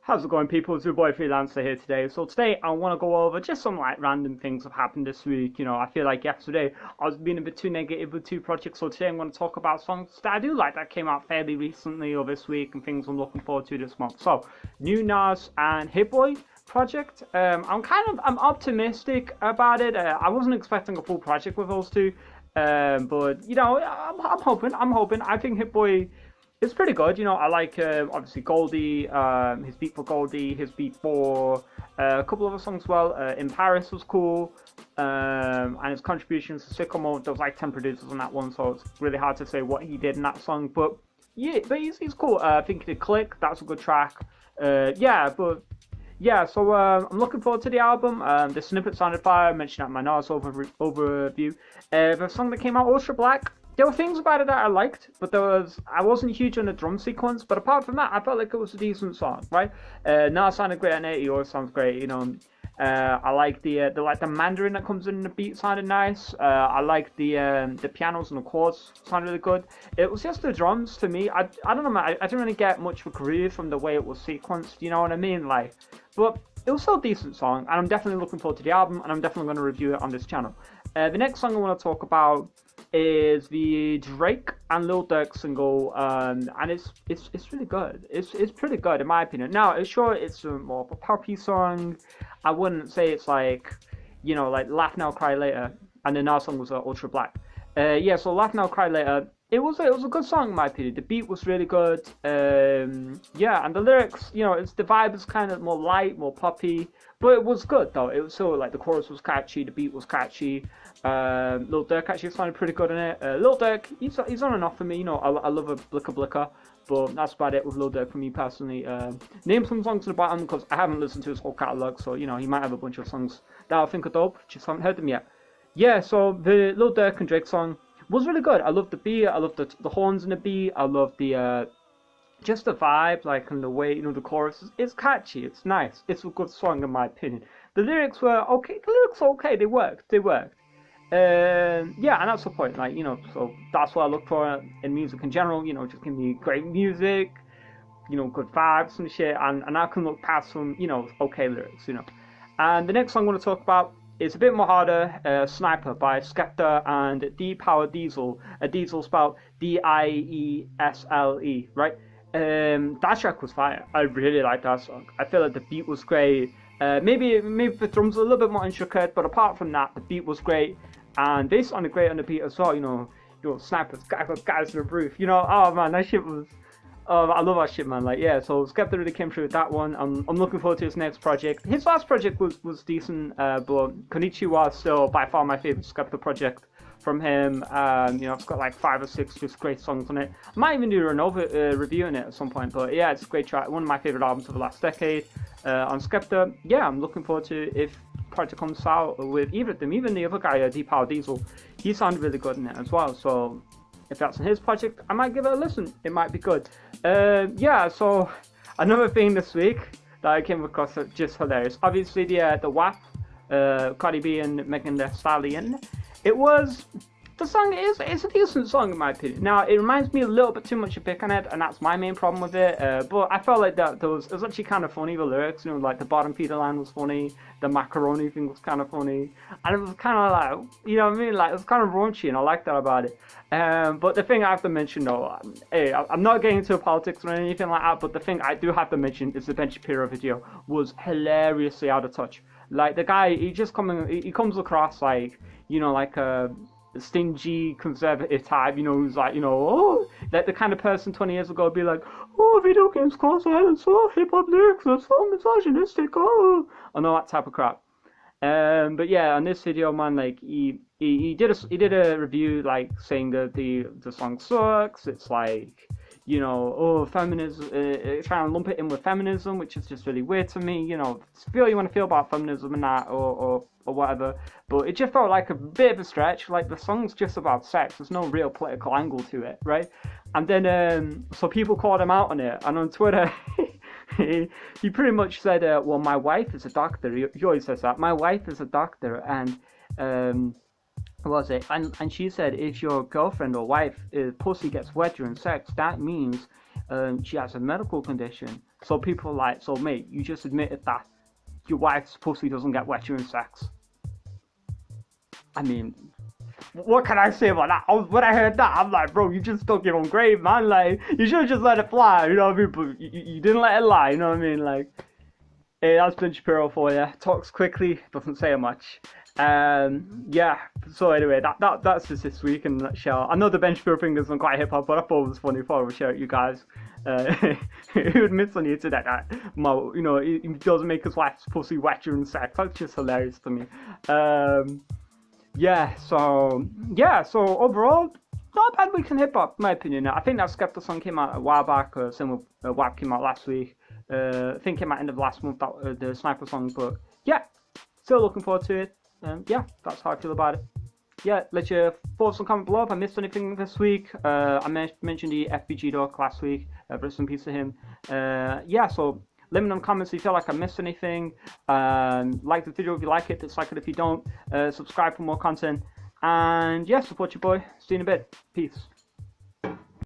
How's it going, people? It's your boy Freelancer here today. So today I want to go over just some like random things that have happened this week. I feel like yesterday I was being a bit too negative with two projects. So today I'm going to talk about songs that I do like that came out fairly recently or this week and things I'm looking forward to this month. So new Nas and Hit Boy project. I'm optimistic about it. I wasn't expecting a full project with those two, but I'm hoping. I think Hit Boy. It's pretty good, I like obviously Goldie, his beat for Goldie, his beat for a couple of other songs as well. In Paris was cool, and his contributions to Sicko Mode. There was like 10 producers on that one, so it's really hard to say what he did in that song. But yeah, but he's cool. I think he did Click. That's a good track. So I'm looking forward to the album. The snippet sounded fire. I mentioned that in my Nas overview. The song that came out, Ultra Black. There were things about it that I liked, but I wasn't huge on the drum sequence. But apart from that, I felt like it was a decent song, right? Now it sounded great on it. Yours sounds great, I like the Mandarin that comes in the beat sounded nice. I like the pianos and the chords sounded really good. It was just the drums to me. I don't know, man. I didn't really get much of a groove from the way it was sequenced. You know what I mean? But it was still a decent song, and I'm definitely looking forward to the album, and I'm definitely going to review it on this channel. The next song I want to talk about is the Drake and Lil Durks single, and it's really good. It's pretty good in my opinion. Now, it's more of a poppy song. I wouldn't say it's like Laugh Now Cry Later, and the Nas song was Ultra Black. So Laugh Now Cry Later. It was a good song in my opinion. The beat was really good. And the lyrics, the vibe is kind of more light, more poppy, but it was good though. It was so like the chorus was catchy, the beat was catchy. Lil Durk actually sounded pretty good in it. Lil Durk, he's on and off for me. I love a Blicka Blicka, but that's about it with Lil Durk for me personally. Name some songs at the bottom because I haven't listened to his whole catalog, so he might have a bunch of songs that I think are dope. Just haven't heard them yet. Yeah, so the Lil Durk and Drake song was really good. I love the beat. I love the horns in the beat. I love the just the vibe, and the way the chorus. It's catchy. It's nice. It's a good song in my opinion. The lyrics were okay. They worked. And that's the point. So that's what I look for in music in general. Just give me great music. Good vibes and shit. And I can look past some okay lyrics. And the next song I want to talk about. It's a bit more harder, Sniper by Skepta and D-Power Diesel. Diesel spelled D-I-E-S-L-E, right? That track was fire. I really liked that song. I feel like the beat was great. Maybe the drums were a little bit more intricate, but apart from that, the beat was great. And they sounded great on the beat as well, Snipers, guys to the roof. Oh man, that shit was... I love that shit, man. So Skepta really came through with that one. I'm looking forward to his next project. His last project was decent, but Konnichiwa is still by far my favorite Skepta project from him. It's got like 5 or 6 just great songs on it. I might even do a Renova review on it at some point, but yeah, it's a great track. One of my favorite albums of the last decade. On Skepta, I'm looking forward to if project comes out with either of them. Even the other guy, D-Power Diesel, he sounded really good in it as well. So if that's on his project, I might give it a listen. It might be good. So another thing this week that I came across just hilarious. Obviously the WAP, Cardi B and Megan Thee Stallion. The song is a decent song in my opinion. Now it reminds me a little bit too much of Pick on It, and that's my main problem with it. But I felt like it was actually kind of funny. The lyrics, like the bottom feeder line was funny, the macaroni thing was kind of funny, and it was kind of like, it was kind of raunchy, and I like that about it. But the thing I have to mention though, I'm not getting into politics or anything like that, but the thing I do have to mention is the Ben Shapiro video was hilariously out of touch. Like the guy, he comes across like a stingy conservative type, who's like, like the kind of person 20 years ago would be like, oh, video games cause violence, oh, hip-hop lyrics are so misogynistic, oh, and all that type of crap. But yeah, on this video, man, like he did a review like saying that the song sucks. It's like, feminism, trying to lump it in with feminism, which is just really weird to me. Feel you want to feel about feminism and that, or whatever. But it just felt like a bit of a stretch. Like the song's just about sex. There's no real political angle to it, right? And then so people called him out on it, and on Twitter. He pretty much said, well, my wife is a doctor. He always says that. My wife is a doctor, and what was it? And she said, if your girlfriend or wife pussy gets wet during sex, that means she has a medical condition. So people are like, so mate, you just admitted that your wife's pussy doesn't get wet during sex. I mean, what can I say about that? When I heard that, I'm like, bro, you just stuck your own grave, man. Like, you should have just let it fly, you know what I mean? But you didn't let it lie, you know what I mean? Like, hey, that's been Shapiro for you. Talks quickly, doesn't say much. Yeah, so anyway, that's just this week in a nutshell. I know the Ben Shapiro thing isn't quite hip hop, but I thought it was funny. I thought I would share it with you guys. Who admits on the internet that, you know, he doesn't make his wife's pussy wet during sex? That's just hilarious to me. Yeah, so overall, not a bad week in hip hop, in my opinion. I think that Skepta song came out a while back, same with WAP came out last week. I think it came out end of last month, the Sniper song, but yeah, still looking forward to it. Yeah, that's how I feel about it. Yeah, let your thoughts and comment below if I missed anything this week. I mentioned the FBG Dog last week, rest in peace to him. Yeah, so let me know in the comments if you feel like I missed anything. Like the video if you like it, dislike it if you don't. Subscribe for more content. And yeah, support your boy. See you in a bit. Peace.